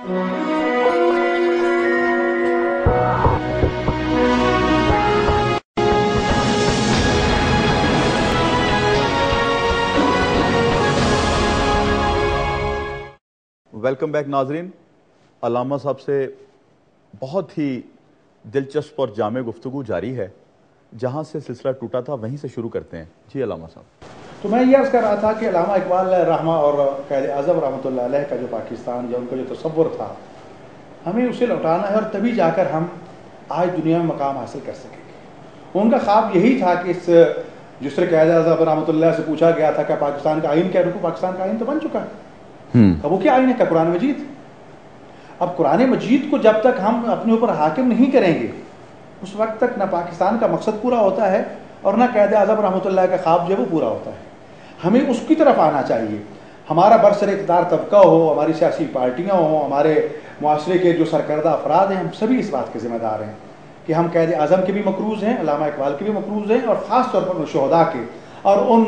Welcome back ناظرین. علامہ صاحب سے بہت ہی دلچسپ اور جامع گفتگو جاری ہے. جہاں سے سلسلہ ٹوٹا تھا وہیں سے شروع کرتے ہیں. جی علامہ صاحب. تو میں یہ عرض کر رہا تھا کہ علامہ اقبال رحمہ اور قائد اعظم رحمۃ اللہ علیہ کا جو پاکستان یا ان کا جو تصور تھا ہمیں اسے لوٹانا ہے، اور تبھی جا کر ہم آج دنیا میں مقام حاصل کر سکیں گے. ان کا خواب یہی تھا کہ جس طرح قائد اعظم رحمۃ اللہ سے پوچھا گیا تھا کہ پاکستان کا آئین کیا، پاکستان کا آئین تو بن چکا ہے. اب وہ کیا آئین ہے؟ کہ قرآن مجید. اب قرآن مجید کو جب تک ہم اپنے اوپر حاکم نہیں کریں گے اس وقت تک نہ پاکستان کا مقصد پورا ہوتا ہے اور نہ قائد اعظم رحمۃ اللہ کا خواب جو ہے وہ پورا ہوتا ہے. ہمیں اس کی طرف آنا چاہیے. ہمارا برسر اقتدار طبقہ ہو، ہماری سیاسی پارٹیاں ہوں، ہمارے معاشرے کے جو سرکردہ افراد ہیں، ہم سبھی اس بات کے ذمہ دار ہیں کہ ہم قائد اعظم کے بھی مقروض ہیں، علامہ اقبال کے بھی مقروض ہیں، اور خاص طور پر ان شہداء کے اور ان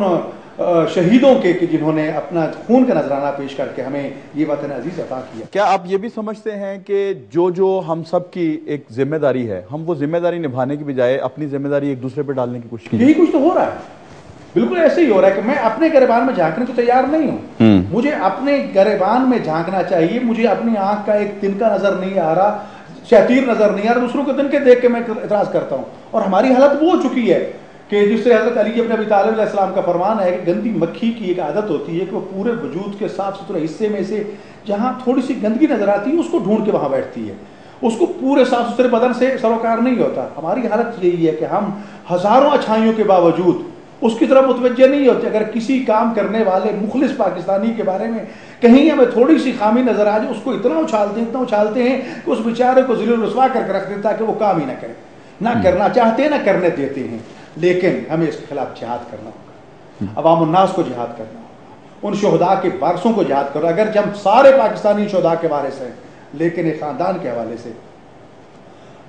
شہیدوں کے کہ جنہوں نے اپنا خون کا نذرانہ پیش کر کے ہمیں یہ وطن عزیز عطا کیا. کیا آپ یہ بھی سمجھتے ہیں کہ جو ہم سب کی ایک ذمہ داری ہے، ہم وہ ذمہ داری نبھانے کی بجائے اپنی ذمہ داری ایک دوسرے پہ ڈالنے کی کوشش کی؟ یہی کچھ تو ہو رہا ہے. بالکل ایسے ہی ہو رہا ہے کہ میں اپنے گریبان میں جھانکنے کو تیار نہیں ہوں. مجھے اپنے گریبان میں جھانکنا چاہیے. مجھے اپنی آنکھ کا ایک تنکا نظر نہیں آ رہا، شتیر نظر نہیں آ رہا. دوسروں کے تنکے دیکھ کے میں اعتراض کرتا ہوں. اور ہماری حالت وہ ہو چکی ہے کہ جس سے حضرت علی ابن ابی طالب علیہ السلام کا فرمان ہے کہ گندی مکھی کی ایک عادت ہوتی ہے کہ وہ پورے وجود کے صاف ستھرے حصے میں سے جہاں تھوڑی سی گندگی نظر آتی ہے اس کو ڈھونڈ کے وہاں بیٹھتی ہے. اس کو پورے صاف ستھرے بدن سے سروکار نہیں ہوتا. ہماری حالت یہی ہے کہ ہم ہزاروں اچھائیوں کے باوجود اس کی طرف متوجہ نہیں ہوتے. اگر کسی کام کرنے والے مخلص پاکستانی کے بارے میں کہیں ہمیں تھوڑی سی خامی نظر آ جائے اس کو اتنا اچھالتے ہیں کہ اس بیچارے کو ذلیل و رسوا کر کے رکھ دیتا ہے کہ وہ کام ہی نہ کرے. نہ کرنا چاہتے ہیں نہ کرنے دیتے ہیں. لیکن ہمیں اس کے خلاف جہاد کرنا ہوگا. عوام الناس کو جہاد کرنا ہوگا. ان شہداء کے وارثوں کو جہاد کرو. اگر ہم سارے پاکستانی شہداء کے وارث ہیں لیکن ایک خاندان کے حوالے سے،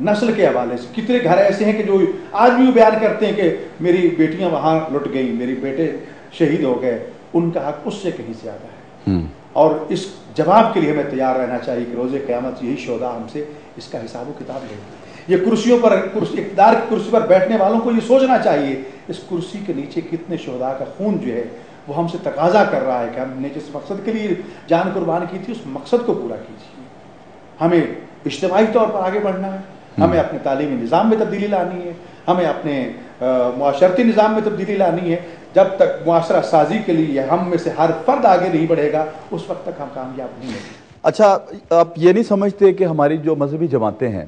نسل کے حوالے سے کتنے گھر ایسے ہیں کہ جو آج بھی بیان کرتے ہیں کہ میری بیٹیاں وہاں لٹ گئیں، میری بیٹے شہید ہو گئے. ان کا حق اس سے کہیں زیادہ ہے. اور اس جواب کے لیے ہمیں تیار رہنا چاہیے کہ روز قیامت یہی شہداء ہم سے اس کا حساب و کتاب لیں گے. یہ کرسیوں پر اقتدار کی کرسی پر بیٹھنے والوں کو یہ سوچنا چاہیے اس کرسی کے نیچے کتنے شہداء کا خون جو ہے وہ ہم سے تقاضا کر رہا ہے کہ ہم نے جس مقصد کے لیے جان قربان کی تھی اس مقصد کو پورا کیجیے. ہمیں اجتماعی طور پر آگے بڑھنا ہے. ہمیں اپنے تعلیمی نظام میں تبدیلی لانی ہے. ہمیں اپنے معاشرتی نظام میں تبدیلی لانی ہے. جب تک معاشرہ سازی کے لیے ہم میں سے ہر فرد آگے نہیں بڑھے گا اس وقت تک ہم کامیاب نہیں ہوں گے. اچھا، آپ یہ نہیں سمجھتے کہ ہماری جو مذہبی جماعتیں ہیں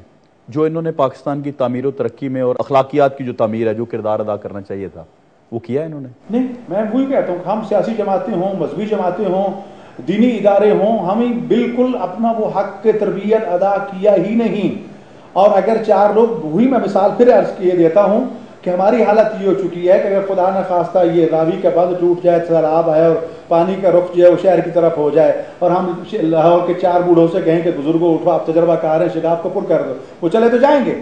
جو انہوں نے پاکستان کی تعمیر و ترقی میں اور اخلاقیات کی جو تعمیر ہے، جو کردار ادا کرنا چاہیے تھا، وہ کیا ہے انہوں نے؟ نہیں، میں وہی کہتا ہوں کہ ہم سیاسی جماعتیں ہوں، مذہبی جماعتیں ہوں، دینی ادارے ہوں، ہمیں بالکل اپنا وہ حق کے تربیت ادا کیا ہی نہیں. اور اگر چار لوگ، وہی میں مثال پھر عرض کیے دیتا ہوں کہ ہماری حالت یہ ہو چکی ہے کہ اگر خدا نہ خواستہ یہ راوی کا بند ٹوٹ جائے، سیلاب آئے اور پانی کا رخ جو ہے وہ شہر کی طرف ہو جائے اور ہم لاہور کے چار بوڑھوں سے کہیں کہ بزرگوں اٹھو، آپ تجربہ کار ہیں، شگاف کو پر کر دو، وہ چلے تو جائیں گے.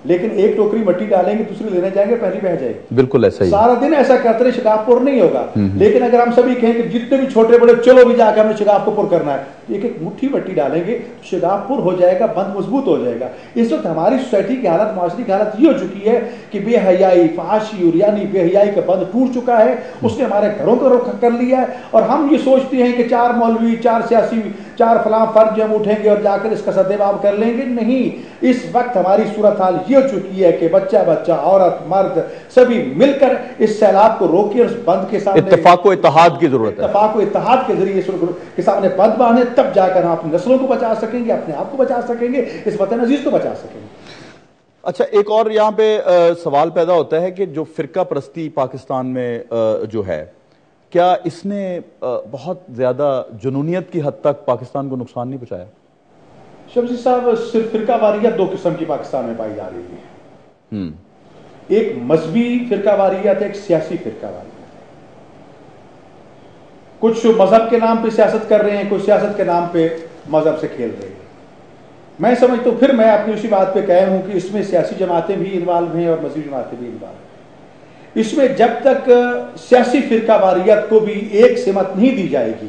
لیکن ایک ٹوکری مٹی ڈالیں گے، دوسری لینے جائیں گے، پہلی بہہ جائے گی. بالکل ایسا ہی. سارا دن ایسا کرتے رہے، شگاف پر نہیں ہوگا. لیکن اگر ہم سبھی کہیں کہ جتنے بھی چھوٹے بڑے چلو بھی جا کے ہم نے شگاف کو پر کرنا ہے، ایک ایک مٹھی مٹی ڈالیں گے تو شگاف پر ہو جائے گا، بند مضبوط ہو جائے گا. اس وقت ہماری سوسائٹی کی حالت، معاشرے کی حالت یہ ہو چکی ہے کہ بے حیائی، فحاشی اور یعنی بے حیائی کا بند ٹوٹ چکا ہے. اس نے ہمارے گھروں کو رخ کر لیا ہے. اور ہم یہ سوچتے ہیں کہ چار مولوی، چار سیاسی، چار فلاں فرد جو ہم اٹھیں گے اور جا کر اس کا سدباب کر لیں گے. نہیں، اس وقت ہماری صورتحال یہ ہو چکی ہے کہ بچہ عورت مرد سبھی مل کر اس سیلاب کو روکے. اس بند کے سامنے اتفاق و اتحاد کی ضرورت ہے. اتفاق و اتحاد کے ذریعے کے سامنے بند باندھے، تب جا کر ہم اپنی نسلوں کو بچا سکیں گے، اپنے آپ کو بچا سکیں گے، اس وطن عزیز کو بچا سکیں گے. اچھا، ایک اور یہاں پہ سوال پیدا ہوتا ہے کہ جو فرقہ پرستی پاکستان میں جو ہے، کیا اس نے بہت زیادہ جنونیت کی حد تک پاکستان کو نقصان نہیں پہنچایا؟ شمسی صاحب، صرف فرقہ واریت دو قسم کی پاکستان میں پائی جا رہی ہے. ایک مذہبی فرقہ واریت، ایک سیاسی فرقہ واریت. کچھ مذہب کے نام پہ سیاست کر رہے ہیں، کچھ سیاست کے نام پہ مذہب سے کھیل رہے ہیں. میں سمجھتا ہوں، پھر میں اپنی اسی بات پہ قائم ہوں کہ اس میں سیاسی جماعتیں بھی انوالو ہیں اور مذہبی جماعتیں بھی انوالو ہیں. اس میں جب تک سیاسی فرقہ واریت کو بھی ایک سمت نہیں دی جائے گی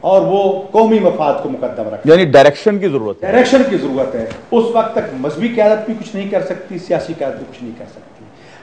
اور وہ قومی مفاد کو مقدم رکھتا ہے. یعنی ڈائریکشن کی ضرورت ہے. ڈائریکشن کی ضرورت ہے. اس وقت تک مذہبی قیادت بھی کچھ نہیں کر سکتی, سیاسی قیادت بھی کچھ نہیں کر سکتی.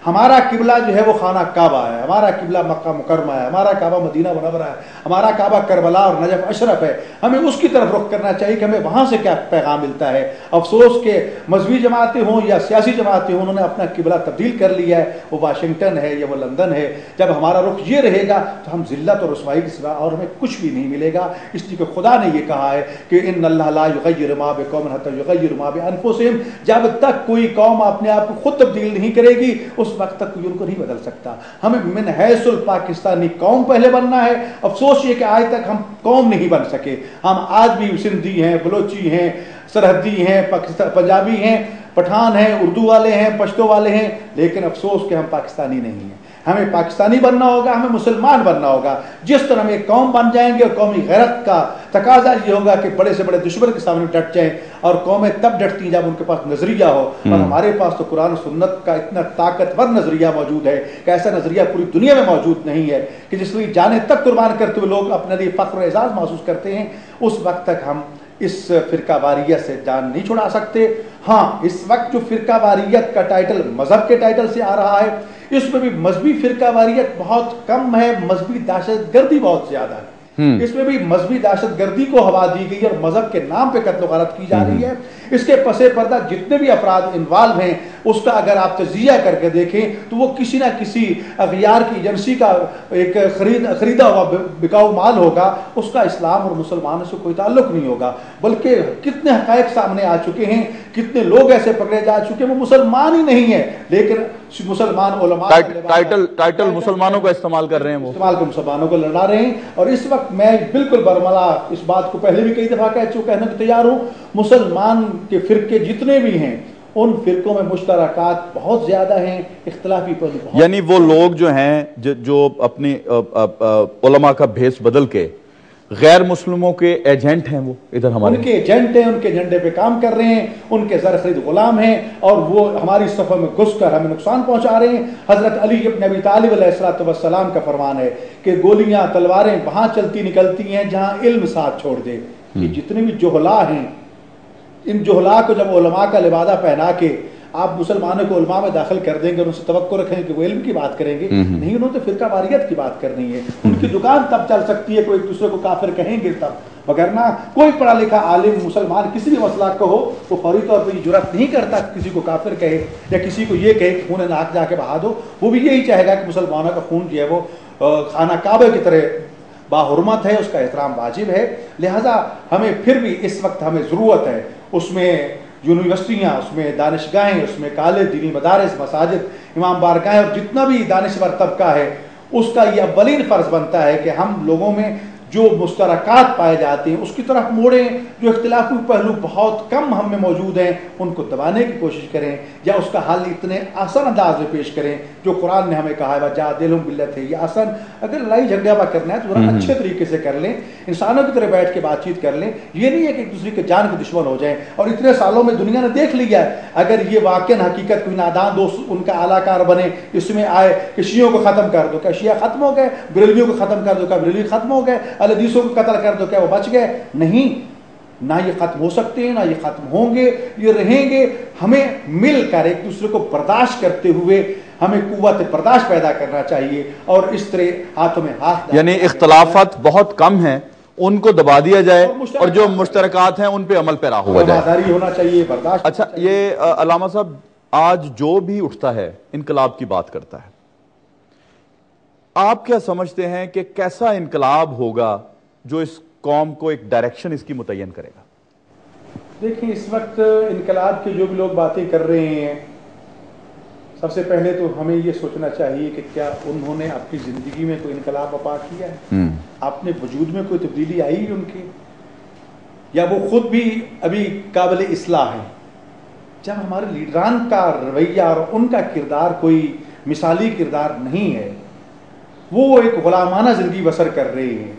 ہمارا قبلہ جو ہے وہ خانہ کعبہ ہے, ہمارا قبلہ مکہ مکرمہ ہے, ہمارا کعبہ مدینہ منورہ ہے, ہمارا کعبہ کربلا اور نجف اشرف ہے. ہمیں اس کی طرف رخ کرنا چاہیے کہ ہمیں وہاں سے کیا پیغام ملتا ہے. افسوس کہ مذہبی جماعتیں ہوں یا سیاسی جماعتیں ہوں, انہوں نے اپنا قبلہ تبدیل کر لیا ہے, وہ واشنگٹن ہے یا وہ لندن ہے. جب ہمارا رخ یہ رہے گا تو ہم ذلت اور رسوائی کے سوا اور ہمیں کچھ بھی نہیں ملے گا. اس لیے کہ خدا نے یہ کہا ہے کہ ان اللہ لا یغیر ما بقوم حتی یغیر ما بانفسہم, جب تک کوئی قوم اپنے آپ کو خود تبدیل نہیں کرے گی اس وقت تک کوئی ان کو نہیں بدل سکتا. ہمیں من حیث الپاکستانی قوم پہلے بننا ہے. افسوس یہ کہ آج تک ہم قوم نہیں بن سکے. ہم آج بھی سندھی ہیں, بلوچی ہیں, سرحدی ہیں, پنجابی ہیں, پٹھان ہیں, اردو والے ہیں, پشتو والے ہیں, لیکن افسوس کہ ہم پاکستانی نہیں ہیں. ہمیں پاکستانی بننا ہوگا, ہمیں مسلمان بننا ہوگا. جس طرح ہم ایک قوم بن جائیں گے اور قومی غیرت کا تقاضا یہ ہوگا کہ بڑے سے بڑے دشمن کے سامنے ڈٹ جائیں, اور قومیں تب ڈٹتی ہیں جب ان کے پاس نظریہ ہو. اور ہمارے پاس تو قرآن و سنت کا اتنا طاقتور نظریہ موجود ہے کہ ایسا نظریہ پوری دنیا میں موجود نہیں ہے کہ جس کی جانیں تک قربان کرتے ہوئے لوگ اپنے لیے فخر و اعزاز محسوس کرتے ہیں. اس وقت تک ہم اس فرقہ واریت سے جان نہیں چھڑا سکتے. ہاں, اس وقت جو فرقہ واریت کا ٹائٹل مذہب کے ٹائٹل سے آ رہا ہے, اس میں بھی مذہبی فرقہ واریت بہت کم ہے, مذہبی دہشت گردی بہت زیادہ ہے. اس میں بھی مذہبی دہشت گردی کو ہوا دی گئی اور مذہب کے نام پہ قتل و غارت کی جا رہی ہے. اس کے پس پردہ جتنے بھی افراد انوالو ہیں, اس کا اگر آپ تجزیہ کر کے دیکھیں تو وہ کسی نہ کسی اغیار کی ایجنسی کا ایک خریدا ہوا بکاؤ مال ہوگا. اس کا اسلام اور مسلمانوں سے کوئی تعلق نہیں ہوگا, بلکہ کتنے حقائق سامنے آ چکے ہیں, کتنے لوگ ایسے پکڑے جا چکے ہیں وہ مسلمان ہی نہیں ہیں, لیکن مسلمان علماء ٹائٹل مسلمانوں کا استعمال کر رہے ہیں, وہ استعمال کو مسلمانوں کو لڑا رہے ہیں. اور اس وقت میں بالکل برملا اس بات کو پہلے بھی کئی دفعہ کہنے کو تیار ہوں, مسلمان کے فرقے جتنے بھی ہیں ان فرقوں میں مشترکات بہت زیادہ ہیں, اختلافی پہلو بہت. یعنی وہ لوگ جو ہیں جو اپنی علماء کا بھیس بدل کے غیر مسلموں کے ایجنٹ ہیں, وہ ادھر ہمارے ان کے ایجنٹ ہیں, ان کے ایجنڈے پہ کام کر رہے ہیں, ان کے زر خرید غلام ہیں, اور وہ ہماری صفوں میں گھس کر ہمیں نقصان پہنچا رہے ہیں. حضرت علی ابن ابی طالب علیہ السلام کا فرمان ہے کہ گولیاں تلواریں وہاں چلتی نکلتی ہیں جہاں علم ساتھ چھوڑ دے. یہ جتنے بھی جہلا ہیں, ان جہلا کو جب علماء کا لبادہ پہنا کے آپ مسلمانوں کو علماء میں داخل کر دیں گے, ان سے توقع رکھیں گے کہ وہ علم کی بات کریں گے, نہیں, انہوں نے فرقہ واریت کی بات کرنی ہے. ان کی دکان تب چل سکتی ہے کوئی ایک دوسرے کو کافر کہیں گے تب, وگرنہ کوئی پڑھا لکھا عالم مسلمان کسی بھی مسئلہ کو ہو وہ فوری طور پہ یہ جرات نہیں کرتا کسی کو کافر کہے یا کسی کو یہ کہے کہ خون ناک جا کے بہا دو. وہ بھی یہی چاہے گا کہ مسلمانوں کا خون جو ہے وہ خانہ کعبہ کی طرح باحرمت ہے, اس کا احترام واجب ہے. لہذا ہمیں پھر بھی اس وقت ہمیں ضرورت ہے, اس میں یونیورسٹیاں, اس میں دانشگاہیں, اس میں کالج, دینی مدارس, مساجد, امام بارگاہیں, اور جتنا بھی دانشور طبقہ ہے اس کا یہ اولین فرض بنتا ہے کہ ہم لوگوں میں جو مشترکات پائے جاتے ہیں اس کی طرف موڑیں. جو اختلافی پہلو بہت کم ہم میں موجود ہیں ان کو دبانے کی کوشش کریں, یا اس کا حل اتنے آسان انداز میں پیش کریں جو قرآن نے ہمیں کہا ہے وَجَادِلْهُم بِالَّتِي هِيَ أَحْسَنُ. اگر لڑائی جھگڑا کرنا ہے تو ذرا اچھے طریقے سے کر لیں, انسانوں کی طرح بیٹھ کے بات چیت کر لیں. یہ نہیں ہے کہ ایک دوسرے کے جان کے دشمن ہو جائیں. اور اتنے سالوں میں دنیا نے دیکھ لیا ہے, اگر یہ واقعا حقیقت کوئی نادان دوست ان کا اعلیٰ کار بنے, اس میں آئے کہ شیعوں کو ختم کر دو, کیا شیعہ ختم ہو گئے؟ بریلویوں کو ختم کر دو, کیا بریلوی ختم ہو گئے؟ الحدیثوں کو قتل کر دو, کیا وہ بچ گئے؟ نہیں, نہ یہ ختم ہو سکتے ہیں, نہ یہ ختم ہوں گے, یہ رہیں گے. ہمیں مل کر ایک دوسرے کو برداشت کرتے ہوئے ہمیں قوت برداشت پیدا کرنا چاہیے, اور اس طرح ہاتھوں میں ہاتھ, یعنی اختلافات بہت کم ہیں, ان کو دبا دیا جائے اور جو مشترکات ہیں ان پہ عمل پیرا ہوا جائے. وفاداری ہونا چاہیے, برداشت. اچھا, یہ علامہ صاحب آج جو بھی اٹھتا ہے انقلاب کی بات کرتا ہے, آپ کیا سمجھتے ہیں کہ کیسا انقلاب ہوگا جو اس قوم کو ایک ڈائریکشن اس کی متعین کرے گا؟ دیکھیں, اس وقت انقلاب کی جو بھی لوگ باتیں کر رہے ہیں, سب سے پہلے تو ہمیں یہ سوچنا چاہیے کہ کیا انہوں نے اپنی زندگی میں کوئی انقلاب برپا کیا ہے؟ اپنے وجود میں کوئی تبدیلی آئی ہے ان کی, یا وہ خود بھی ابھی قابل اصلاح ہے؟ جب ہمارے لیڈران کا رویہ اور ان کا کردار کوئی مثالی کردار نہیں ہے, وہ ایک غلامانہ زندگی بسر کر رہے ہیں,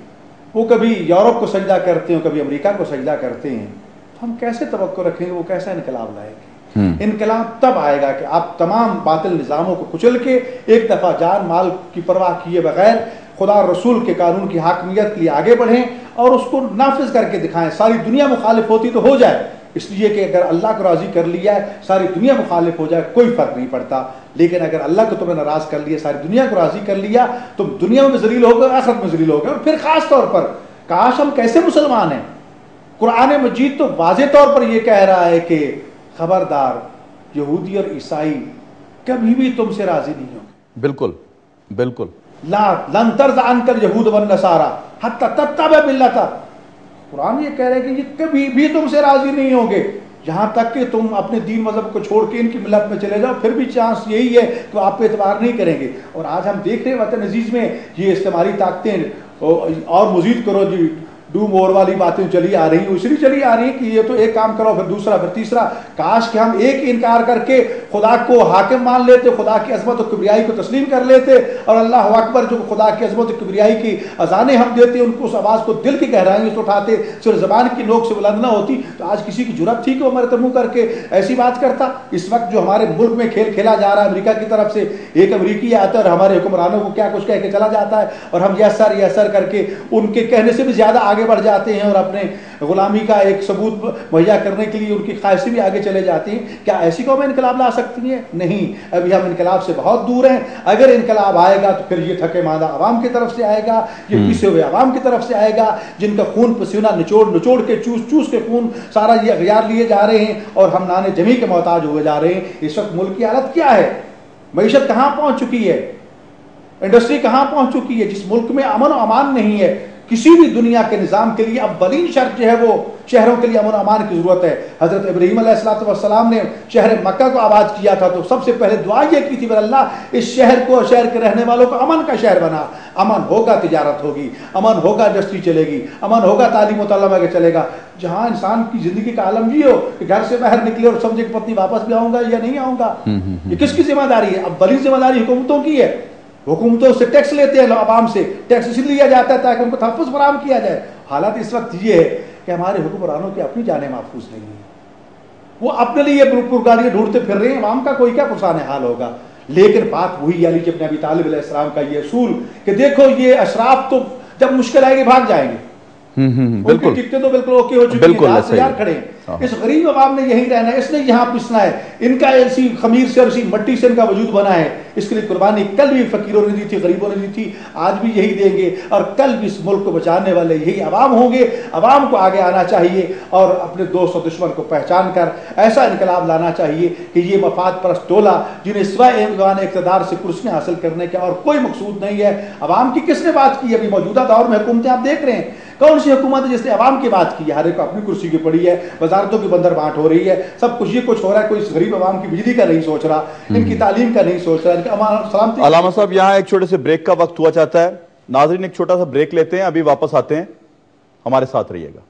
وہ کبھی یورپ کو سجدہ کرتے ہیں, کبھی امریکہ کو سجدہ کرتے ہیں, تو ہم کیسے توقع رکھیں گے وہ کیسا انقلاب لائے گے؟ انقلاب تب آئے گا کہ آپ تمام باطل نظاموں کو کچل کے ایک دفعہ جان مال کی پرواہ کیے بغیر خدا رسول کے قانون کی حاکمیت کے لیے آگے بڑھیں, اور اس کو نافذ کر کے دکھائیں. ساری دنیا مخالف ہوتی تو ہو جائے, اس لیے کہ اگر اللہ کو راضی کر لیا ہے ساری دنیا مخالف ہو جائے کوئی فرق نہیں پڑتا, لیکن اگر اللہ کو تمہیں ناراض کر لیا, ساری دنیا کو راضی کر لیا, تم دنیا میں ذلیل ہو گئے, آخرت میں ذلیل ہو گئے. اور پھر خاص طور پر کاش ہم کیسے مسلمان ہیں. قرآن مجید تو واضح طور پر یہ کہہ رہا ہے کہ خبردار یہودی اور عیسائی کبھی بھی تم سے راضی نہیں ہوں. بالکل بالکل. لن ترضى عنك اليهود والنصارى حتى تتبع ملتهم. قرآن یہ کہہ رہے ہیں کہ یہ کبھی بھی تم سے راضی نہیں ہوں گے یہاں تک کہ تم اپنے دین مذہب کو چھوڑ کے ان کی ملت میں چلے جاؤ, پھر بھی چانس یہی ہے کہ آپ پہ اعتبار نہیں کریں گے. اور آج ہم دیکھ رہے ہیں وطن عزیز میں یہ استعماری طاقتیں اور مزید کرو جی ڈو مور والی باتیں چلی آ رہی ہیں, اس لیے چلی آ رہی ہیں کہ یہ تو ایک کام کرو پھر دوسرا پھر تیسرا. کاش کہ ہم ایک انکار کر کے خدا کو حاکم مان لیتے, خدا کی عظمت و کبریائی کو تسلیم کر لیتے, اور اللہ اکبر جو خدا کی عظمت و کبریائی کی اذانیں ہم دیتے ان کو اس آواز کو دل کی گہرائیوں سے اٹھاتے, صرف زبان کی نوک سے بلند نہ ہوتی تو آج کسی کی جرأت تھی کہ وہ ہمارے منہ کر کے ایسی بات کرتا. اس وقت جو ہمارے ملک میں کھیل کھیلا جا رہا ہے امریکہ کی طرف سے, ایک امریکی آتا ہے اور ہمارے حکمرانوں کو کیا کچھ کہہ کے چلا جاتا ہے, اور ہم یس سر کر کے ان کے کہنے سے بھی زیادہ آگے بڑھ جاتے ہیں اور اپنے غلامی کا ایک ثبوت مہیا کرنے کے لیے ان کی خواہشیں بھی آگے چلے جاتی ہیں. کیا ایسی قومیں انقلاب لا سکتی ہیں؟ نہیں, ابھی ہم انقلاب سے بہت دور ہیں. اگر انقلاب آئے گا تو پھر یہ تھکے مادہ عوام کی طرف سے آئے گا, یہ پیسے ہوئے عوام کی طرف سے آئے گا, جن کا خون پسینہ نچوڑ کے چوس کے خون سارا یہ اغیار لیے جا رہے ہیں, اور ہم نان جمی کے محتاج ہوئے جا رہے ہیں. اس وقت ملک کی حالت کیا ہے, معیشت کہاں پہنچ چکی ہے, انڈسٹری کہاں پہنچ چکی ہے. جس ملک میں امن و امان نہیں ہے, کسی بھی دنیا کے نظام کے لیے اولین شرط جو ہے وہ شہروں کے لیے امن و امان کی ضرورت ہے. حضرت ابراہیم علیہ السلام نے شہر مکہ کو آباد کیا تھا تو سب سے پہلے دعا یہ کی تھی کہ اللہ اس شہر کو, شہر کے رہنے والوں کو امن کا شہر بنا. امن ہوگا تجارت ہوگی, امن ہوگا انڈسٹری چلے گی, امن ہوگا تعلیم و تعلم آگے چلے گا. جہاں انسان کی زندگی کا عالم یہ ہو کہ گھر سے باہر نکلے اور سمجھے کہ پتنی واپس بھی آؤں گا یا نہیں آؤں گا, یہ کس کی ذمہ داری ہے؟ اب بڑی ذمہ داری حکومتوں کی ہے. حکومتوں سے ٹیکس لیتے ہیں عوام سے, ٹیکس اس لیے لیا جاتا ہے تاکہ ان کو تحفظ فراہم کیا جائے. حالات اس وقت یہ ہے کہ ہمارے حکمرانوں کی اپنی جانیں محفوظ نہیں ہیں, وہ اپنے لیے پرگاڑیاں ڈھونڈتے پھر رہے ہیں, عوام کا کوئی کیا پرسان حال ہوگا. لیکن بات وہی علی ابن ابی طالب علیہ السلام کا یہ اصول کہ دیکھو یہ اشراف تو جب مشکل آئے گی بھاگ جائیں گے, بالکل ٹکٹیں تو بالکل اوکے ہو چکی ہیں, تیار کھڑے ہیں. اس غریب عوام نے یہی رہنا ہے, اس نے یہاں پسنا ہے, ان کا ایسی خمیر سے اور اسی مٹی سے ان کا وجود بنا ہے. اس کے لیے قربانی کل بھی فقیروں نے دی تھی, غریبوں نے دی تھی, آج بھی یہی دیں گے, اور کل بھی اس ملک کو بچانے والے یہی عوام ہوں گے. عوام کو آگے آنا چاہیے اور اپنے دوست و دشمن کو پہچان کر ایسا انقلاب لانا چاہیے کہ یہ مفاد پرست ٹولہ جنہیں سوائے امکان اقتدار سے کرسیاں حاصل کرنے کا اور کوئی مقصود نہیں ہے. عوام کی کس نے بات کی؟ ابھی موجودہ دور میں حکومتیں آپ دیکھ رہے ہیں, کون سی حکومت ہے جس نے عوام کی بات کی ہے؟ ہر ایک اپنی کرسی کی پڑی ہے, وزارتوں کی بندر بانٹ ہو رہی ہے, سب کچھ یہ کچھ ہو رہا ہے. کوئی غریب عوام کی بجلی کا نہیں سوچ رہا, ان کی تعلیم کا نہیں سوچ رہا, ان کا سلامتی. علامہ صاحب یہاں ایک چھوٹے سے بریک کا وقت ہوا چاہتا ہے. ناظرین ایک چھوٹا سا بریک لیتے ہیں, ابھی واپس آتے ہیں, ہمارے ساتھ رہیے گا.